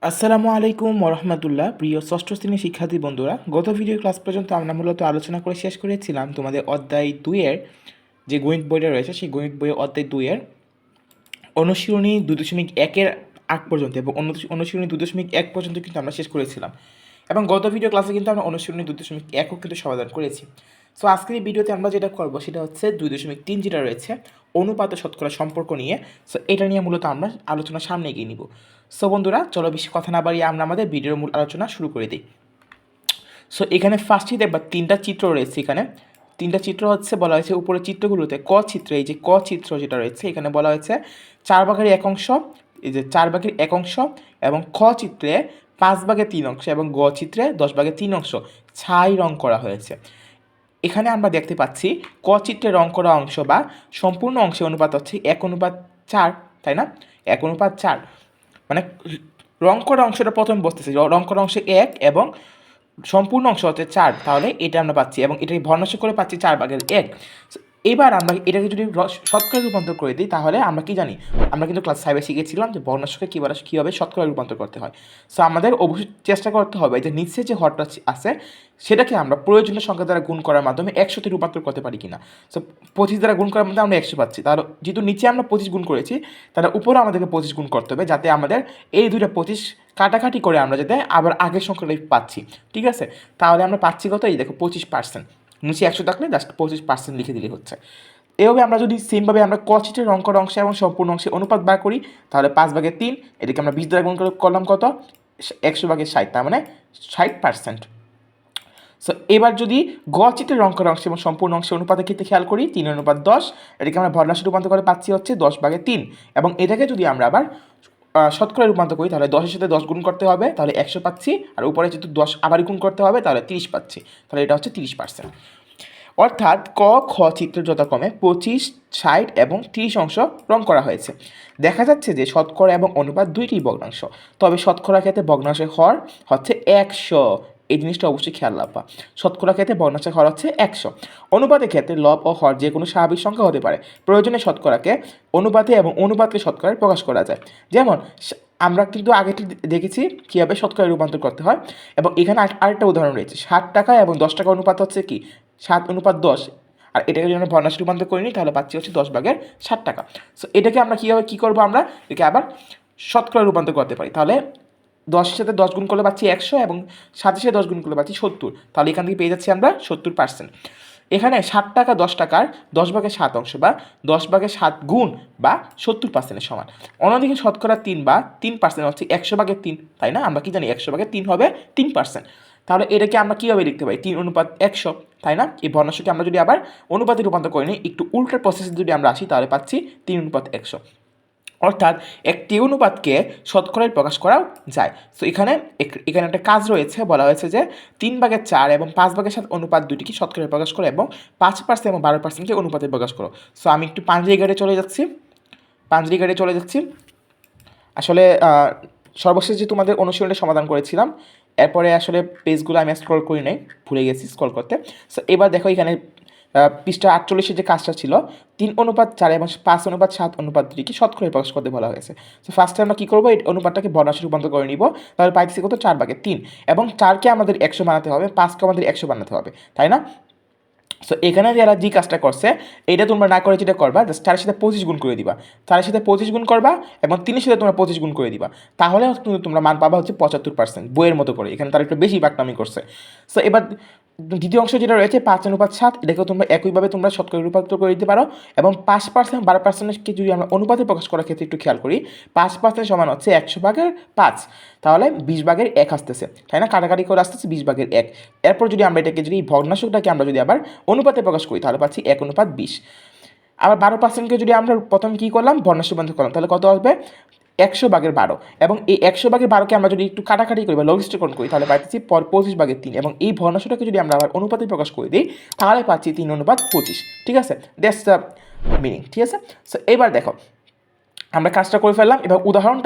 আসসালামু আলাইকুম ওরহমতুল্লাহ। প্রিয় ষষ্ঠ শ্রেণীর শিক্ষার্থী বন্ধুরা, গত ভিডিও ক্লাস পর্যন্ত আমরা মূলত আলোচনা করে শেষ করেছিলাম তোমাদের অধ্যায় 2-এর যে গণিত বইটা রয়েছে সেই গণিত বইয়ের অধ্যায় 2-এর অনুশীলনী 2.1-এর আগ পর্যন্ত এবং অনুশীলনী 2.1 পর্যন্ত কিন্তু আমরা শেষ করেছিলাম এবং গত ভিডিও ক্লাসে কিন্তু আমরা অনুশীলনী 2.1ও কিন্তু সমাধান করেছি। সো আজকের এই ভিডিওতে আমরা যেটা করবো সেটা হচ্ছে 2.3 যেটা রয়েছে অনুপাত ও শতকরা সম্পর্ক নিয়ে। সো এটা নিয়ে মূলত আমরা আলোচনা সামনে এগিয়ে নিব। সো বন্ধুরা, চলো বেশি কথা না বাড়িয়ে আমরা আমাদের ভিডিওর মূল আলোচনা শুরু করে দিই। সো এখানে ফার্স্টই দেখবা তিনটা চিত্র রয়েছে। এখানে তিনটা চিত্র হচ্ছে বলা হয়েছে উপরের চিত্রগুলোতে ক চিত্রে, এই যে ক চিত্র যেটা রয়েছে এখানে বলা হয়েছে 4/1 এই যে 4/1 এবং খ চিত্রে 5/3 এবং গ চিত্রে 10/3 ছাই রং করা হয়েছে। এখানে আমরা দেখতে পাচ্ছি ক চিত্রে রং করা অংশ বা সম্পূর্ণ অংশের অনুপাত হচ্ছে 1:4, তাই না? 1:4 মানে রং করা অংশটা প্রথম বসতেছে, রং করা অংশে 1 এবং সম্পূর্ণ অংশ হচ্ছে 4, তাহলে এটা আমরা পাচ্ছি এবং এটাকে ভগ্নাংশ করে পাচ্ছি 4/1। এবার আমরা এটাকে যদি শতকরায় রূপান্তর করে দিই তাহলে আমরা কি জানি, আমরা কিন্তু ক্লাস 5-এ শিখেছিলাম যে ভগ্নাংশকে কীভাবে শতকরায় রূপান্তর করতে হয়। সো আমাদের অবশ্যই চেষ্টা করতে হবে যে নিচে যে হরটা আছে সেটাকে আমরা প্রয়োজনীয় সংখ্যা দ্বারা গুণ করার মাধ্যমে 100-তে রূপান্তর করতে পারি কিনা। সো 25 দ্বারা গুণ করার মধ্যে আমরা 100 পাচ্ছি, তাহলে যেহেতু নিচে আমরা 25 গুণ করেছি তাহলে উপরে আমাদেরকে 25 গুণ করতে হবে, যাতে আমাদের এই দুইটা 25 কাটাকাটি করে আমরা যাতে আবার আগের সংখ্যাটাই পাচ্ছি। ঠিক আছে, তাহলে আমরা পাচ্ছি কত, এই দেখো 25%। নিচে 100 থাকলে জাস্ট 25% লিখে দিলে হচ্ছে। এভাবে আমরা যদি সেমভাবে আমরা ক চিত্রের রং করা অংশে এবং সম্পূর্ণ অংশে অনুপাত বার করি তাহলে 5/3, এটাকে আমরা 20 দ্বারা গুণ করলাম কত, 100/60, তার মানে 60%। সো এবার যদি গ চিত্রের রং করা অংশ এবং সম্পূর্ণ অংশে অনুপাতের ক্ষেত্রে খেয়াল করি 3:10, এটাকে আমরা ভগ্নাংশে রূপান্তর করে পাচ্ছি হচ্ছে 10/3 এবং এটাকে যদি আমরা আবার শতকরায় রূপান্তর করি তাহলে 10-এর সাথে 10 গুণ করতে হবে, তাহলে 100 পাচ্ছি, আর উপরে যেহেতু 10 আবার গুণ করতে হবে তাহলে 30 পাচ্ছি, তাহলে এটা হচ্ছে 30%। অর্থাৎ ক খ চিত্র যথাক্রমে 25, 60 এবং 30 অংশ রং করা হয়েছে। দেখা যাচ্ছে যে শতকরা এবং অনুপাত দুইটি ভগ্নাংশ, তবে শতকরা ক্ষেত্রে ভগ্নাংশের হর হচ্ছে 100। এই জিনিসটা অবশ্যই খেয়াল রাখবা, শতকরা ক্ষেত্রে ভগ্নাংশের হর হচ্ছে 100। অনুপাতের ক্ষেত্রে লব ও হর যে কোনো স্বাভাবিক সংখ্যা হতে পারে। প্রয়োজনে শতকরাকে অনুপাতে এবং অনুপাতকে শতকরায় প্রকাশ করা যায়। যেমন আমরা কিন্তু আগে দেখেছি কীভাবে শতকরায় রূপান্তর করতে হয়, এবং এখানে আরেকটা উদাহরণ রয়েছে। 60 টাকা এবং 10 টাকা অনুপাত হচ্ছে কি 7:10, আর এটাকে যদি আমরা ভগ্নাংশে রূপান্তর করে নিই তাহলে পাচ্ছি হচ্ছে 10/60 টাকা। সো এটাকে আমরা কীভাবে কী করবো, আমরা এটাকে আবার শতকরা রূপান্তর করতে পারি। তাহলে 10-এর সাথে 10 গুণ করলে পাচ্ছি 100 এবং 7-এর সাথে 10 গুণ করলে পাচ্ছি 70, তাহলে এখান থেকে পেয়ে যাচ্ছি আমরা 70%। এখানে 60 টাকা 10 টাকার 10/7 অংশ বা 10/7 গুণ বা 70%-এর সমান। অন্যদিকে শতকরা 3 বা 3% হচ্ছে 100/3, তাই না? আমরা কি জানি 100/3 হবে 3%। তাহলে এটাকে আমরা কীভাবে লিখতে পারি, 3:100, তাই না? এই ভগ্নাংশকে আমরা যদি আবার অনুপাতে রূপান্তর করে নিই, একটু উল্টার প্রসেসে যদি আমরা আসি তাহলে পাচ্ছি 3:100। অর্থাৎ একটি অনুপাতকে শতকরায় প্রকাশ করাও যায়। সো এখানে একটা কাজ রয়েছে, বলা হয়েছে যে 3/4 এবং 5/7 অনুপাত দুটিকে শতকরায় প্রকাশ করো এবং 5% এবং 12%কে অনুপাতে প্রকাশ করো। সো আমি একটু পাঞ্জেরি গাড়ি চলে যাচ্ছি। আসলে সর্বশেষ যে তোমাদের অনুশীলনের সমাধান করেছিলাম, এরপরে আসলে পেজগুলো আমি স্ক্রল করি নাই, ভুলে গেছি স্ক্রল করতে। সো এবার দেখো এখানে পৃষ্ঠা 48-এর যে কাজটা ছিল 3:4 এবং 5:7 অনুপাত দুটিকে শতকরায় প্রকাশ করতে বলা হয়েছে। সো ফার্স্টে আমরা কী করবো, এই অনুপাতটাকে ভগ্নাংশে রূপান্তর করে নিব, তাহলে পাইতেছি কত 4/3 এবং 4কে আমাদের 100 বানাতে হবে, 5কে আমাদের 100 বানাতে হবে, তাই না? সো এখানে যারা যে কাজটা করছে এটা তোমরা না করে যেটা করবা, জাস্ট 4-এর সাথে 25 গুণ করে দিবা, 4-এর সাথে 25 গুণ করবা এবং 3-এর সাথে তোমরা 25 গুণ করে দিবা, তাহলে কিন্তু তোমরা মান পাবা হচ্ছে 75%, বইয়ের মতো করে। এখানে তারা একটু বেশি বাকনামি করছে। সো এবার দ্বিতীয় অংশ যেটা রয়েছে 5:7, এটাকেও তোমরা একইভাবে তোমরা শতকরায় রূপান্তর করে দিতে পারো এবং 5% 12%কে যদি আমরা অনুপাতে প্রকাশ করার ক্ষেত্রে একটু খেয়াল করি, 5% সমান হচ্ছে 100/5, তাহলে 20/1 আসতেছে, তাই না? কাটাকাটি করে আসতেছে 20/1। এরপর যদি আমরা এটাকে যদি ভগ্নাংশটাকে আমরা যদি আবার অনুপাতে প্রকাশ করি তাহলে পাচ্ছি 1:20। আবার 12%কে যদি আমরা প্রথম কী করলাম, ভগ্নাংশে রূপান্তর করলাম, তাহলে কত আসবে 100/12 এবং এই 100/12কে আমরা যদি একটু কাটাকাটি করি বা লঘিষ্ঠকরণ করি তাহলে পাচ্ছি 25/3 এবং এই ভগ্নাংশটাকে যদি আমরা আবার অনুপাতে প্রকাশ করে দিই তাহলে পাচ্ছি 3:25। ঠিক আছে, দ্যাটস দ্য মিনিং। ঠিক আছে, সো এবার দেখো আমরা কাজটা করে ফেললাম। এবার উদাহরণ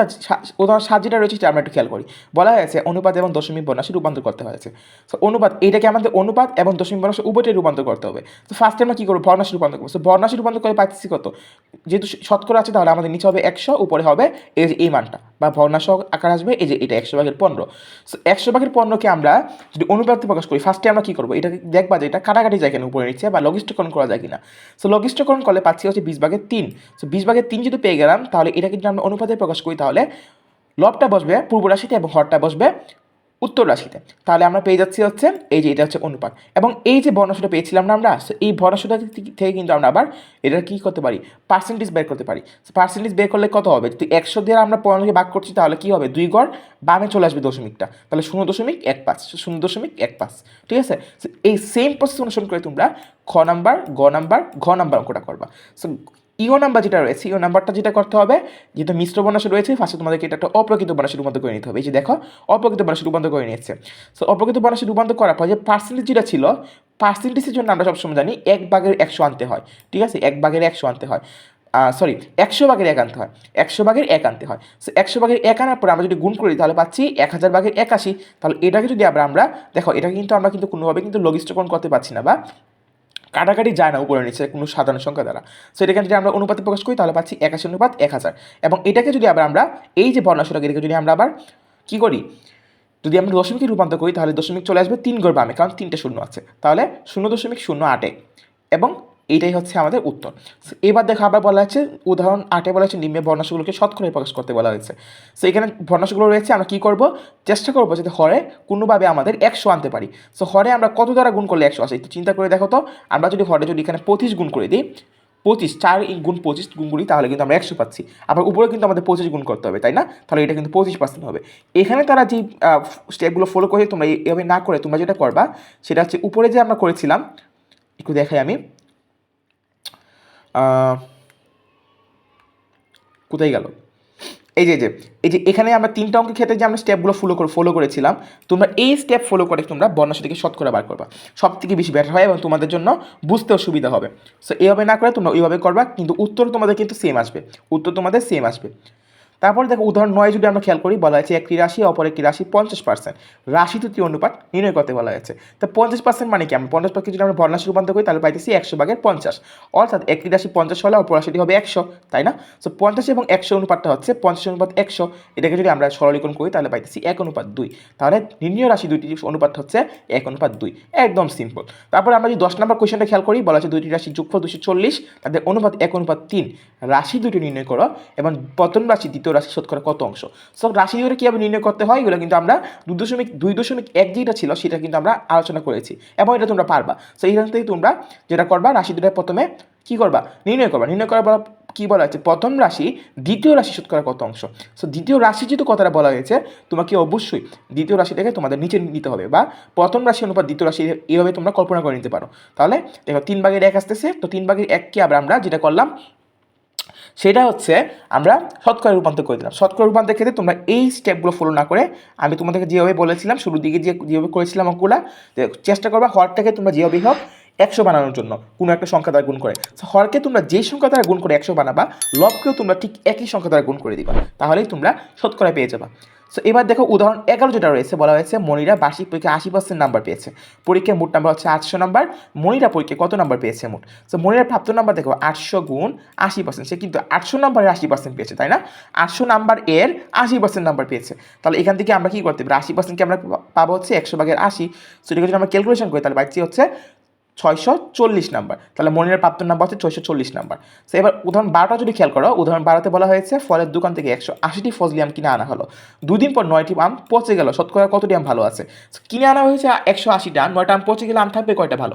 7 যেটা রয়েছে সেটা আমরা একটু খেয়াল করি। বলা হয়েছে অনুপাত এবং দশমিক ভগ্নাংশে রূপান্তর করতে হয়েছে। সো অনুপাত এইটাকে আমাদের অনুপাত এবং দশমিক ভগ্নাংশে উভয়টাই রূপান্তর করতে হবে। তো ফার্স্টে আমরা কী করবো, ভগ্নাংশে রূপান্তর করবো। সো ভগ্নাংশে রূপান্তর করে পাচ্ছি কত, যেহেতু শতকরা আছে তাহলে আমাদের নিচে হবে 100, উপরে হবে এই যে এই মানটা, বা ভগ্নাংশ আকার আসবে এই যে এটা 100/15। সো 100/15কে আমরা যদি অনুপাতে প্রকাশ করি, ফার্স্টে আমরা কী করবো, এটা দেখবা যে এটা কাটাকাটি যায় কেন উপরে নিচে, বা লঘিষ্ঠকরণ করা যায় কিনা। সো লঘিষ্ঠকরণ করলে পাচ্ছি হচ্ছে 20/3। সো 20/3 যদি পেয়ে গেলাম, তাহলে এটাকে যদি আমরা অনুপাতে প্রকাশ করি, তাহলে লবটা বসবে পূর্ব রাশিতে এবং হরটা বসবে উত্তর রাশিতে। তাহলে আমরা পেয়ে যাচ্ছি হচ্ছে এই যে এটা হচ্ছে অনুপাত। এবং এই যে ভগ্নাংশটা পেয়েছিলাম না আমরা, এই ভগ্নাংশটা থেকে কিন্তু আমরা আবার এটা কী করতে পারি, পার্সেন্টেজ বের করতে পারি। পার্সেন্টেজ বের করলে কত হবে, যদি 100 দিয়ে আমরা 15কে ভাগ করছি তাহলে কী হবে, 2 ঘর বামে চলে আসবে দশমিকটা, তাহলে 0.15, 0.15। ঠিক আছে, এই সেম প্রসেস অনুসরণ করে তোমরা খ নাম্বার, গ নাম্বার, ঘ নাম্বার অঙ্কটা করবা। সো ইও নাম্বার যেটা রয়েছে, ইও নাম্বারটা যেটা করতে হবে, যেহেতু মিশ্র বর্ণাংশ রয়েছে, ফার্স্টে তোমাদেরকে এটা একটা অপ্রকৃত বর্ণাংশে রূপান্তর করে নিতে হবে। এই যে দেখো অপ্রকৃত বর্ণাংশে রূপান্তর করে নিচ্ছে। সো অপ্রকৃত বর্ণাংশে রূপান্তর করার পর যে পার্সেন্টেজ যেটা ছিল, পার্সেন্টেজের জন্য আমরা সবসময় জানি 1/100 আনতে হয়। ঠিক আছে, 1/100 আনতে হয়, 100/1 আনতে হয়, 100/1 আনতে হয়। সো 100/1 আনার পরে আমরা যদি গুণ করি তাহলে পাচ্ছি 1000/81। তাহলে এটাকে যদি আমরা দেখো, এটাকে কিন্তু আমরা কিন্তু কোনোভাবে কিন্তু লঘিষ্ঠকরণ করতে পারছি না, বা কাটাকাটি যায় না উপরে নিচে কোনো সাধারণ সংখ্যা দ্বারা। সো এটাকে যদি আমরা অনুপাতে প্রকাশ করি তাহলে পাচ্ছি 81/1000। এবং এটাকে যদি আমরা এই যে বর্ণাংশটাকে এটাকে যদি আমরা আবার কী করি, যদি আমরা দশমিকে রূপান্তর করি তাহলে দশমিক চলে আসবে 3 ঘর বামে, কারণ 3টে শূন্য আছে, তাহলে 0.08। এবং এইটাই হচ্ছে আমাদের উত্তর। এবার দেখো আবার বলা হচ্ছে উদাহরণ 8-এ বলা হচ্ছে নিম্নে ভগ্নাংশগুলোকে শতকরায় প্রকাশ করতে বলা হয়েছে। সো এখানে ভগ্নাংশগুলো রয়েছে, আমরা কী করবো, চেষ্টা করবো যাতে হরে কোনোভাবে আমাদের 100 আনতে পারি। সো হরে আমরা কত দ্বারা গুণ করলে 100 আসে, একটু চিন্তা করে দেখো তো। আমরা যদি হরে যদি এখানে 25 গুণ করে দিই, 25 4 গুণ 25 গুণ করি, তাহলে কিন্তু আমরা 100 পাচ্ছি। আবার উপরে কিন্তু আমাদের 25 গুণ করতে হবে, তাই না? তাহলে এটা কিন্তু 25% হবে। এখানে তারা যে স্টেপগুলো ফলো করে তোমরা এভাবে না করে তোমরা যেটা করবা সেটা হচ্ছে উপরে যে আমরা করেছিলাম, একটু দেখাই আমি, কোথায় গেল, এই যে এখানে আমরা 3টা অঙ্কের ক্ষেত্রে যে আমরা স্টেপগুলো ফলো করেছিলাম, তোমরা এই স্টেপ ফলো করে তোমরা বর্ণাংশটিকে শতকরা বার করবা, সব থেকে বেশি বেটার হয় এবং তোমাদের জন্য বুঝতেও সুবিধা হবে। সো এইভাবে না করে তোমরা ওইভাবে করবা, কিন্তু উত্তর তোমাদের কিন্তু সেম আসবে, উত্তর তোমাদের সেম আসবে। তারপরে দেখো উদাহরণ 9 যদি আমরা খেয়াল করি, বলা হয়েছে একটি রাশি অপর একটি রাশি 50%, রাশি তুতি অনুপাত নির্ণয় করতে বলা হয়েছে। তো 50% মানে কি, আমরা 50% যদি আমরা ভগ্নাংশে রূপান্তর করি তাহলে পাইতেছি 100/50, অর্থাৎ একটি রাশি 50 হলে অপর রাশিটি হবে 100, তাই না? সো 50 এবং 100 অনুপাতটা হচ্ছে 50/100। এটাকে যদি আমরা সরলীকরণ করি তাহলে পাইতেছি 1/2। তাহলে নির্ণীয় রাশি দুইটি অনুপাত হচ্ছে 1/2, একদম সিম্পল। তারপর আমরা যদি 10 নম্বর কোয়েশ্চনটা খেয়াল করি, বলা হচ্ছে দুইটি রাশির যোগফল 240, তাদের অনুপাত 1/3, রাশি দুটি নির্ণয় করো এবং প্রথম রাশি দ্বিতীয় রাশি শতকরা কত অংশ। সব রাশি ধরে কীভাবে নির্ণয় করতে হয় এগুলো কিন্তু আমরা 2.1 যেটা ছিল সেটা কিন্তু আমরা আলোচনা করেছি, এবং এটা তোমরা পারবা। সো এইখান থেকে তোমরা যেটা করবা, রাশি দুটো প্রথমে কী করবা, নির্ণয় করবা। নির্ণয় করার পর কী বলা হয়েছে, প্রথম রাশি দ্বিতীয় রাশি শতকরা কত অংশ। সো দ্বিতীয় রাশি যেহেতু কথাটা বলা হয়েছে, তোমাকে অবশ্যই দ্বিতীয় রাশিটাকে তোমাদের নিচে নিতে হবে, বা প্রথম রাশি অনুপাত দ্বিতীয় রাশি এইভাবে তোমরা কল্পনা করে নিতে পারো। তাহলে দেখো 3/1 আসতেছে, তো 3/1কে আবার আমরা যেটা করলাম সেটা হচ্ছে আমরা শতকরা রূপান্তর করে দিলাম। শতকরা রূপান্তরের ক্ষেত্রে তোমরা এই স্টেপগুলো ফলো না করে, আমি তোমাদেরকে যেভাবে বলেছিলাম শুরুর দিকে যেভাবে করেছিলাম অঙ্কগুলা, চেষ্টা করবা হরটাকে তোমরা যেভাবেই হোক 100 বানানোর জন্য কোনো একটা সংখ্যা দ্বারা গুণ করে। হরকে তোমরা যেই সংখ্যা দ্বারা গুণ করে 100 বানাবা, লবকেও তোমরা ঠিক একই সংখ্যা দ্বারা গুণ করে দিবা, তাহলেই তোমরা শতকরা পেয়ে যাবা। সো এবার দেখো উদাহরণ 11 যেটা রয়েছে, বলা হয়েছে মনিরা বার্ষিক পরীক্ষায় 80% নাম্বার পেয়েছে, পরীক্ষায় মোট নাম্বার হচ্ছে 800 নাম্বার, মনিরা পরীক্ষায় কত নাম্বার পেয়েছে মোট। সো মনিরার প্রাপ্ত নাম্বার দেখো 800 গুণ 80%, সে কিন্তু 800 নাম্বারের 80% পেয়েছে, তাই না? 800 নাম্বার এর 80% নাম্বার পেয়েছে। তাহলে এখান থেকে আমরা কী করতে পারি, 80%কে আমরা পাবো হচ্ছে 100/80। সো এটাকে যদি আমরা ক্যালকুলেশন করি তাহলে পাচ্ছি হচ্ছে 640 নাম্বার। তাহলে মনিরার প্রাপ্ত নাম্বার হচ্ছে 640 নাম্বার। সো এবার উদাহরণ 12টা যদি খেয়াল করো, উদাহরণ 12তে বলা হয়েছে ফলের দোকান থেকে 180টি ফজলি আম কিনে আনা হলো, 2 দিন পর 9টি আম পচে গেল, শতকরা কতটি আম ভালো আছে। কিনে আনা হয়েছে 180টা, 9টা আম পচে গেলে আম থাকবে কয়টা ভালো,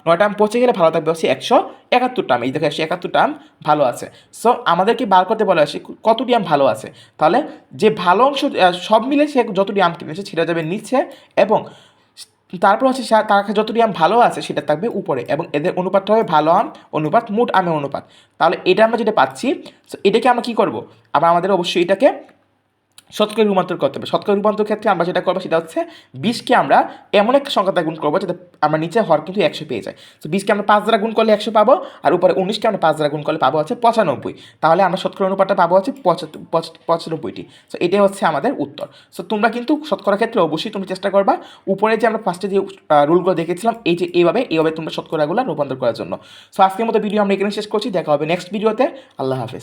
9টা আম পচে গেলে ভালো থাকবে হচ্ছে 171টা আম। এই দেখো 171টা আম ভালো আছে। সো আমাদেরকে বার করতে বলা হয়েছে কতটি আম ভালো আছে। তাহলে যে ভালো অংশ সব মিলে সে যতটি আম কিনেছে সেটা যাবে নিচে, এবং তারপর হচ্ছে তার কাছে যতটি আম ভালো আছে সেটা থাকবে উপরে, এবং এদের অনুপাতটা হবে ভালো আম অনুপাত মোট আমের অনুপাত। তাহলে এটা আমরা যেটা পাচ্ছি, সো এটাকে আমরা কী করবো, আবার আমাদের অবশ্যই এটাকে শতকরা রূপান্তর করতে হবে। শতকরা রূপান্তর ক্ষেত্রে আমরা যেটা করবো সেটা হচ্ছে 20কে আমরা এমন একটা সংখ্যা দ্বারা গুণ করবো যাতে আমরা নিচে হর কিন্তু 100 পেয়ে যাই। তো 20কে আমরা 5 দ্বারা গুণ করলে 100 পাবো, আর উপরে 19কে আমরা 5 দ্বারা গুণ করলে পাবো হচ্ছে 95। তাহলে আমরা শতকরা অনুপাতটা পাবো হচ্ছে 95টি। সো এটাই হচ্ছে আমাদের উত্তর। সো তোমরা কিন্তু শতকরা ক্ষেত্রে অবশ্যই তুমি চেষ্টা করবা উপরে যে আমরা ফার্স্টে যে রুলগুলো দেখেছিলাম এই যে এইভাবে তোমরা শতকরাগুলো রূপান্তর করার জন্য। সো আজকের মতো ভিডিও আমরা এখানে শেষ করছি, দেখা হবে নেক্সট ভিডিওতে। আল্লাহ হাফেজ।